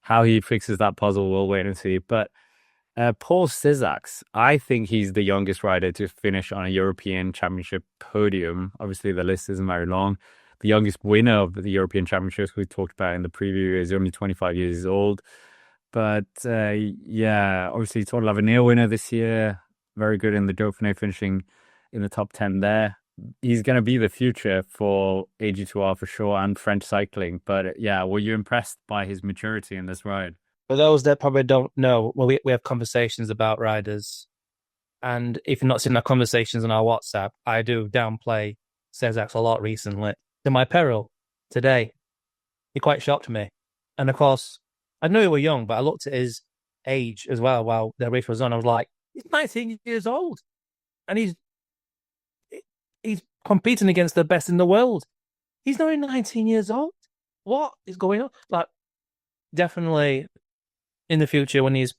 how he fixes that puzzle, we'll wait and see. But Paul Seixas, I think he's the youngest rider to finish on a European Championship podium. Obviously, the list isn't very long. The youngest winner of the European Championships we talked about in the preview is only 25 years old. But yeah, obviously, Tour de l'Avenir winner this year. Very good in the Dauphiné, finishing in the top 10 there. He's going to be the future for AG2R for sure and French cycling. But yeah, were you impressed by his maturity in this ride? For those that probably don't know, well, we have conversations about riders. And if you've not seen our conversations on our WhatsApp, I do downplay Seixas a lot recently. To my peril, today, he quite shocked me. And of course, I knew he was young, but I looked at his age as well while the race was on. I was like, he's 19 years old. And he's competing against the best in the world. He's only 19 years old. What is going on? Like, definitely in the future when he's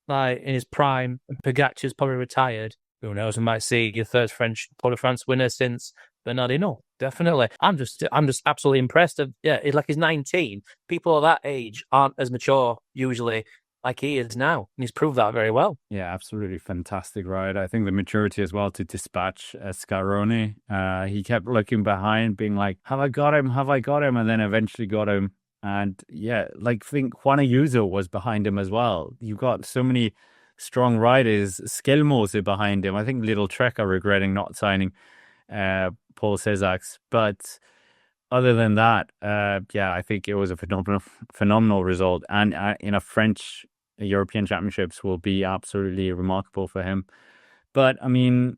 like in his prime and Pogacar's probably retired, who knows? We might see your third French Tour de France winner since Bernardino. Definitely, I'm just absolutely impressed. Like he's 19. People of that age aren't as mature usually like he is now, and he's proved that very well. Yeah, absolutely fantastic ride. I think the maturity as well to dispatch Scaroni. He kept looking behind, being like, "Have I got him? Have I got him?" And then eventually got him. And yeah, like think Juan Ayuso was behind him as well. You've got so many strong riders. Skelmose behind him. I think Little Trek are regretting not signing Paul Seixas. But other than that, yeah, I think it was a phenomenal result. And in a French European Championships will be absolutely remarkable for him. But I mean,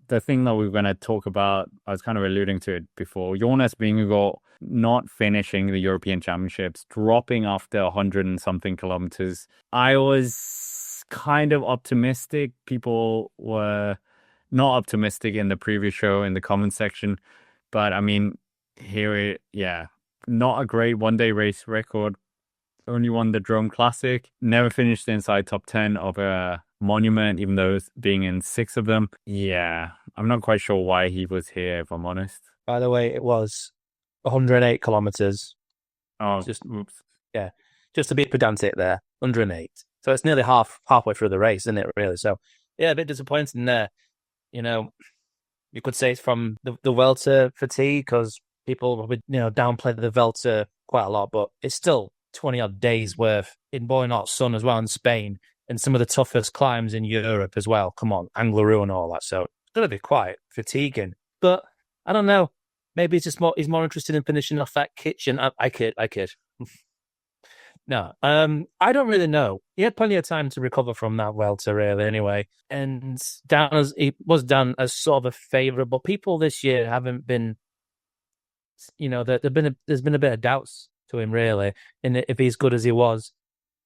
the thing that we're going to talk about, I was kind of alluding to it before, Jonas Vingegaard not finishing the European Championships, dropping after 100 and something kilometers. I was kind of optimistic. People were not optimistic in the previous show in the comment section. But I mean, not a great one-day race record. Only won the Drome Classic. Never finished inside top 10 of a monument, even though being in 6 of them. Yeah, I'm not quite sure why he was here, if I'm honest. By the way, it was 108 kilometers. Oh, oops. Yeah, just to be pedantic there, 108. So it's nearly halfway through the race, isn't it, really? So, yeah, a bit disappointing there. You know, you could say it's from the Vuelta fatigue because people would, downplay the Vuelta quite a lot, but it's still 20-odd days worth in boiling hot sun as well in Spain and some of the toughest climbs in Europe as well. Come on, Angleroo and all that. So it's going to be quite fatiguing. But I don't know. Maybe it's just he's more interested in finishing off that kitchen. I kid. No, I don't really know. He had plenty of time to recover from that welter, really, anyway. And it was done as sort of a favourable. People this year haven't been, there's been a bit of doubts to him, really, in if he's good as he was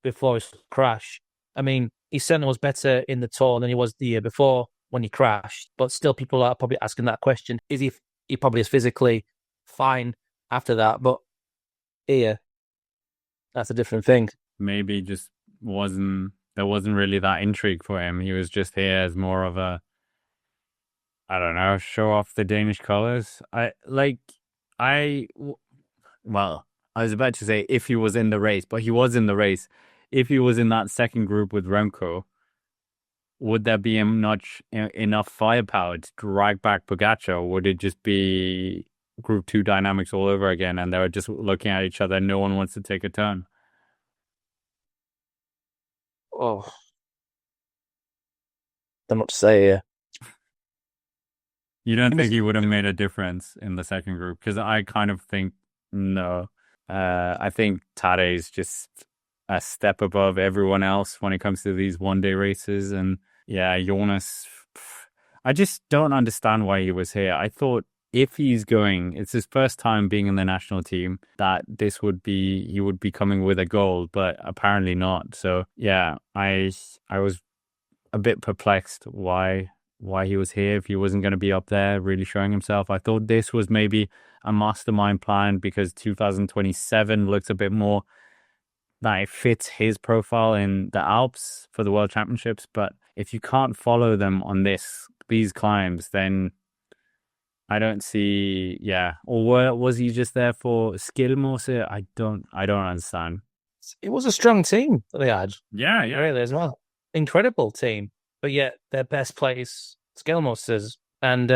before his crash. I mean, he certainly was better in the Tour than he was the year before when he crashed. But still, people are probably asking that question: is he probably is physically fine after that? But here, that's a different thing. Maybe there wasn't really that intrigue for him. He was just here as more of a, I don't know, show off the Danish colors. Well, I was about to say if he was in the race, but he was in the race. If he was in that second group with Remco, would there be enough firepower to drag back Pogacar, or would it just be Group 2 dynamics all over again and they were just looking at each other and no one wants to take a turn? Oh, don't know what to say here. You don't think he would have made a difference in the second group? Because I kind of think no. I think Tadej is just a step above everyone else when it comes to these one-day races. And yeah, Jonas, I just don't understand why he was here. I thought if he's going, it's his first time being in the national team, that he would be coming with a goal, but apparently not. So yeah, I was a bit perplexed why he was here if he wasn't going to be up there really showing himself. I thought this was maybe a mastermind plan because 2027 looks a bit more that it fits his profile in the Alps for the World Championships. But if you can't follow them on these climbs, then I don't see, yeah. Or was he just there for skill more? I don't understand. It was a strong team that they had, Yeah, yeah. really, as well. Incredible team. But yet, their best place, Scalmosters. And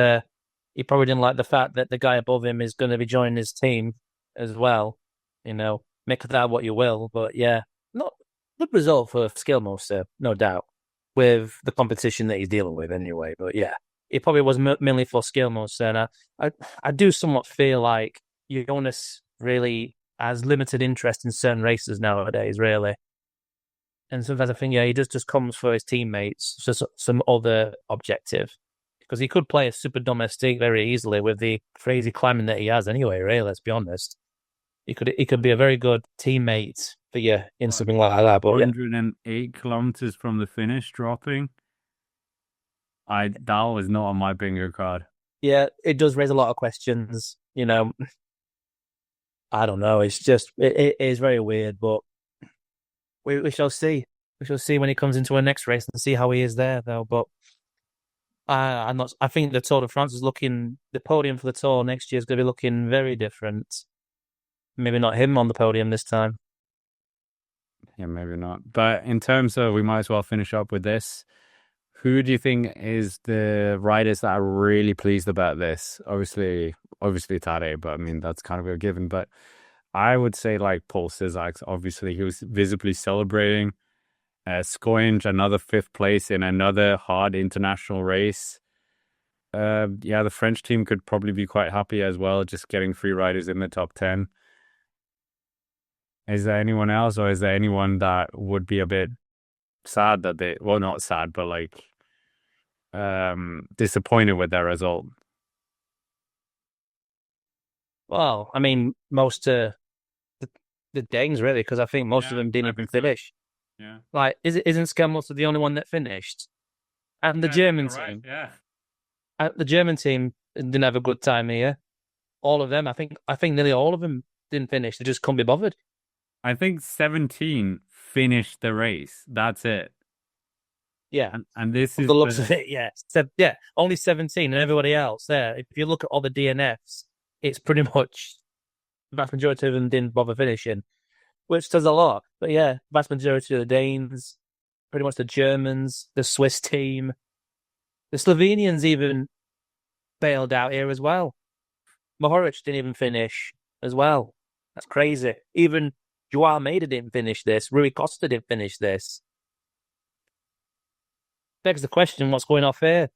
he probably didn't like the fact that the guy above him is going to be joining his team as well. Make of that what you will. But yeah, not good result for Scalmoster, no doubt, with the competition that he's dealing with anyway. But yeah, it probably was mainly for Scalmoster. And I do somewhat feel like Jonas really has limited interest in certain races nowadays, really. And sometimes I think, yeah, he just comes for his teammates, just some other objective. Because he could play a super domestique very easily with the crazy climbing that he has anyway, really, let's be honest. He could be a very good teammate for you in something like that. But yeah. 108 kilometers from the finish, dropping. That was not on my bingo card. Yeah, it does raise a lot of questions. I don't know. It's just it is very weird, but we shall see. We shall see when he comes into our next race and see how he is there, though. But I'm not. I think the Tour de France is looking. The podium for the Tour next year is going to be looking very different. Maybe not him on the podium this time. Yeah, maybe not. But in terms of, we might as well finish up with this. Who do you think is the riders that are really pleased about this? Obviously Tade, but I mean, that's kind of a given. But I would say like Paul Sixax, obviously he was visibly celebrating. Scoinge, another fifth place in another hard international race. Yeah, the French team could probably be quite happy as well, just getting 3 riders in the top 10. Is there anyone else, or is there anyone that would be a bit sad that they, well, not sad, but like disappointed with their result? Well, I mean, most the Danes really, because I think most of them didn't even finish. Yeah. Like, isn't Skelmos the only one that finished? And the German team, yeah. the German team didn't have a good time here. All of them, I think nearly all of them didn't finish. They just couldn't be bothered. I think 17 finished the race. That's it. Yeah, And this from is the looks of it, yeah, only 17, and everybody else there. If you look at all the DNFs, it's pretty much the vast majority of them didn't bother finishing, which does a lot. But yeah, vast majority of the Danes, pretty much the Germans, the Swiss team, the Slovenians even bailed out here as well. Mohoric didn't even finish as well. That's crazy. Even Joao Almeida didn't finish this. Rui Costa didn't finish this. Begs the question, what's going off here?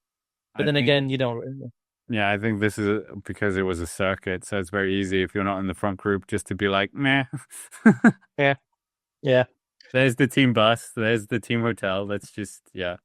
But then again, you don't. Yeah, I think this is because it was a circuit, so it's very easy if you're not in the front group just to be like, meh. Yeah. There's the team bus, there's the team hotel. Let's just, yeah.